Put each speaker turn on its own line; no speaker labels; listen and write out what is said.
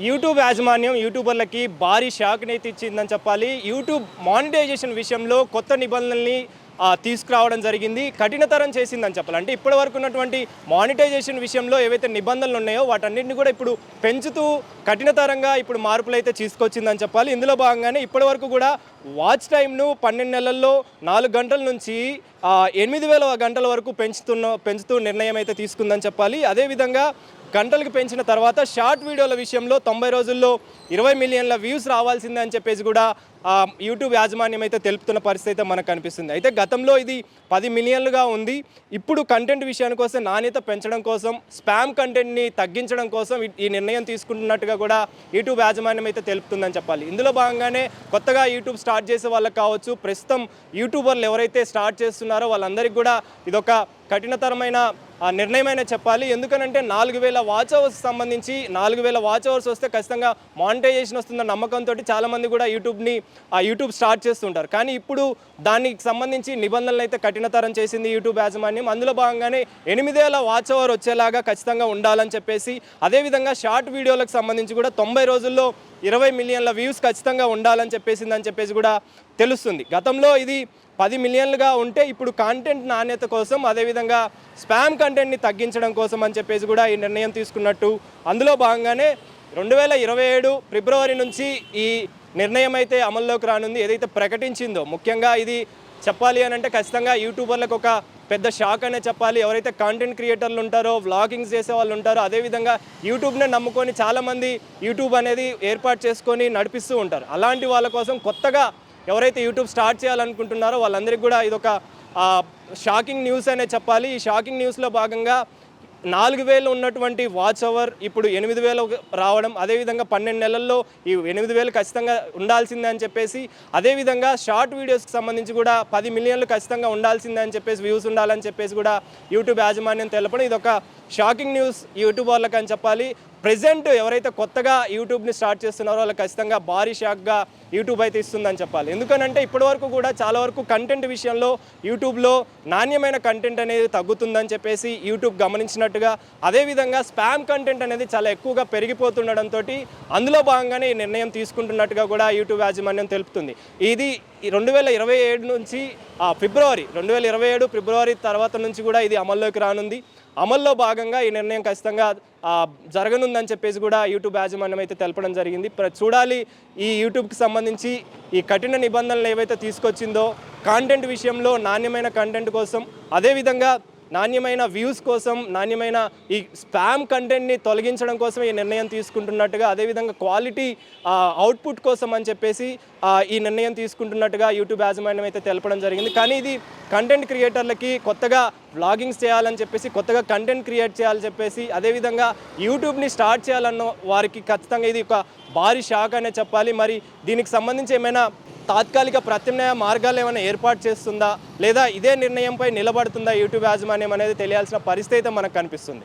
YouTube యాజమాన్యం యూట్యూబర్లకి భారీ షాక్‌నైతే ఇచ్చిందని చెప్పాలి. యూట్యూబ్ మానిటైజేషన్ విషయంలో కొత్త నిబంధనల్ని తీసుకురావడం జరిగింది. కఠినతరం చేసిందని చెప్పాలి. అంటే ఇప్పటివరకు ఉన్నటువంటి మానిటైజేషన్ విషయంలో ఏవైతే నిబంధనలు ఉన్నాయో వాటన్నిటిని కూడా ఇప్పుడు పెంచుతూ కఠినతరంగా ఇప్పుడు మార్పులైతే తీసుకొచ్చిందని చెప్పాలి. ఇందులో భాగంగానే ఇప్పటివరకు కూడా వాచ్ టైమ్‌ను 12 నెలల్లో 4 గంటల నుంచి 8,000 గంటల వరకు పెంచుతూ నిర్ణయం అయితే తీసుకుందని చెప్పాలి. అదేవిధంగా గంటలకు పెంచిన తర్వాత షార్ట్ వీడియోల విషయంలో 90 రోజుల్లో 20 మిలియన్ల వ్యూస్ రావాల్సిందే అని చెప్పేసి కూడా యూట్యూబ్ యాజమాన్యం అయితే తెలుపుతున్న పరిస్థితి అయితే మనకు కనిపిస్తుంది. అయితే గతంలో ఇది 10 మిలియన్లుగా ఉంది. ఇప్పుడు కంటెంట్ విషయానికి వస్తే నాణ్యత పెంచడం కోసం, స్పామ్ కంటెంట్ని తగ్గించడం కోసం ఈ నిర్ణయం తీసుకుంటున్నట్టుగా కూడా యూట్యూబ్ యాజమాన్యం అయితే తెలుపుతుందని చెప్పాలి. ఇందులో భాగంగానే కొత్తగా యూట్యూబ్ స్టార్ట్ చేసే వాళ్ళకి కావచ్చు, ప్రస్తుతం యూట్యూబర్లు ఎవరైతే స్టార్ట్ చేస్తున్నారో వాళ్ళందరికీ కూడా ఇదొక కఠినతరమైన నిర్ణయమైనా చెప్పాలి. ఎందుకనంటే 4,000 వాచ్ అవర్స్ సంబంధించి 4,000 వాచ్ అవర్స్ వస్తే ఖచ్చితంగా మానిటైజేషన్ వస్తుందన్న నమ్మకంతో చాలామంది కూడా యూట్యూబ్ స్టార్ట్ చేస్తుంటారు. కానీ ఇప్పుడు దానికి సంబంధించి నిబంధనలు అయితే కఠినతరం చేసింది యూట్యూబ్ యాజమాన్యం. అందులో భాగంగానే 8,000 వాచ్ అవర్ వచ్చేలాగా ఖచ్చితంగా ఉండాలని చెప్పేసి, అదేవిధంగా షార్ట్ వీడియోలకు సంబంధించి కూడా 90 రోజుల్లో 20 మిలియన్ల వ్యూస్ ఖచ్చితంగా ఉండాలని చెప్పేసి కూడా తెలుస్తుంది. గతంలో ఇది 10 మిలియన్లుగా ఉంటే ఇప్పుడు కంటెంట్ నాణ్యత కోసం, అదేవిధంగా స్పామ్ కంటెంట్ని తగ్గించడం కోసం అని చెప్పేసి కూడా ఈ నిర్ణయం తీసుకున్నట్టు, అందులో భాగంగానే 2027 ఫిబ్రవరి నుంచి ఈ నిర్ణయం అయితే అమల్లోకి రానుంది. ఏదైతే ప్రకటించిందో, ముఖ్యంగా ఇది చెప్పాలి అని అంటే ఖచ్చితంగా యూట్యూబర్లకు ఒక పెద్ద షాక్ అనే చెప్పాలి. ఎవరైతే కంటెంట్ క్రియేటర్లు ఉంటారో, వ్లాగింగ్స్ చేసే వాళ్ళు ఉంటారో, అదేవిధంగా యూట్యూబ్నే నమ్ముకొని చాలామంది యూట్యూబ్ అనేది ఏర్పాటు చేసుకొని నడిపిస్తూ ఉంటారు. అలాంటి వాళ్ళ కోసం కొత్తగా ఎవరైతే యూట్యూబ్ స్టార్ట్ చేయాలనుకుంటున్నారో వాళ్ళందరికీ కూడా ఇదొక షాకింగ్ న్యూస్ అనే చెప్పాలి. ఈ షాకింగ్ న్యూస్లో భాగంగా 4,000 ఉన్నటువంటి వాచ్ అవర్ ఇప్పుడు 8,000 రావడం, అదేవిధంగా 12 నెలల్లో ఈ 8,000 ఖచ్చితంగా ఉండాల్సిందే అని చెప్పేసి, అదేవిధంగా షార్ట్ వీడియోస్కి సంబంధించి కూడా 10 మిలియన్లు ఖచ్చితంగా ఉండాల్సిందే అని చెప్పేసి, వ్యూస్ ఉండాలని చెప్పేసి కూడా యూట్యూబ్ యాజమాన్యం తెలపడం ఇదొక షాకింగ్ న్యూస్ యూట్యూబర్లకు అని చెప్పాలి. ప్రెజెంట్ ఎవరైతే కొత్తగా యూట్యూబ్ని స్టార్ట్ చేస్తున్నారో వాళ్ళకి ఖచ్చితంగా భారీ షాక్గా యూట్యూబ్ అయితే ఇస్తుందని చెప్పాలి. ఎందుకనంటే ఇప్పటివరకు కూడా చాలా వరకు కంటెంట్ విషయంలో యూట్యూబ్లో నాణ్యమైన కంటెంట్ అనేది తగ్గుతుందని చెప్పేసి యూట్యూబ్ గమనించినట్టుగా, అదేవిధంగా స్పామ్ కంటెంట్ అనేది చాలా ఎక్కువగా పెరిగిపోతుండడంతో అందులో భాగంగానే ఈ నిర్ణయం తీసుకుంటున్నట్టుగా కూడా యూట్యూబ్ యాజమాన్యం తెలుపుతుంది. ఇది 2027 నుంచి 2027 ఫిబ్రవరి తర్వాత నుంచి కూడా ఇది అమల్లోకి రానుంది. అమల్లో భాగంగా ఈ నిర్ణయం ఖచ్చితంగా జరగనుందని చెప్పేసి కూడా యూట్యూబ్ యాజమాన్యం అయితే తెలపడం జరిగింది. చూడాలి ఈ యూట్యూబ్కి సంబంధించి ఈ కఠిన నిబంధనలు ఏవైతే తీసుకొచ్చిందో కాంటెంట్ విషయంలో, నాణ్యమైన కంటెంట్ కోసం, అదేవిధంగా నాణ్యమైన వ్యూస్ కోసం, నాణ్యమైన ఈ స్పామ్ కంటెంట్ని తొలగించడం కోసం ఈ నిర్ణయం తీసుకుంటున్నట్టుగా, అదేవిధంగా క్వాలిటీ అవుట్పుట్ కోసం అని చెప్పేసి ఈ నిర్ణయం తీసుకుంటున్నట్టుగా యూట్యూబ్ యాజమాన్యం అయితే తెలపడం జరిగింది. కానీ ఇది కంటెంట్ క్రియేటర్లకి కొత్తగా వ్లాగింగ్స్ చేయాలని చెప్పేసి, కొత్తగా కంటెంట్ క్రియేట్ చేయాలని చెప్పేసి, అదేవిధంగా యూట్యూబ్ని స్టార్ట్ చేయాలన్న వారికి ఖచ్చితంగా ఇది ఒక భారీ షాక్ అనే చెప్పాలి. మరి దీనికి సంబంధించి ఏమైనా తాత్కాలిక ప్రత్యామ్నాయ మార్గాలు ఏమైనా ఏర్పాటు చేస్తుందా, లేదా ఇదే నిర్ణయంపై నిలబడుతుందా యూట్యూబ్ యాజమాన్యం అనేది తెలియాల్సిన పరిస్థితి అయితే మనకు కనిపిస్తుంది.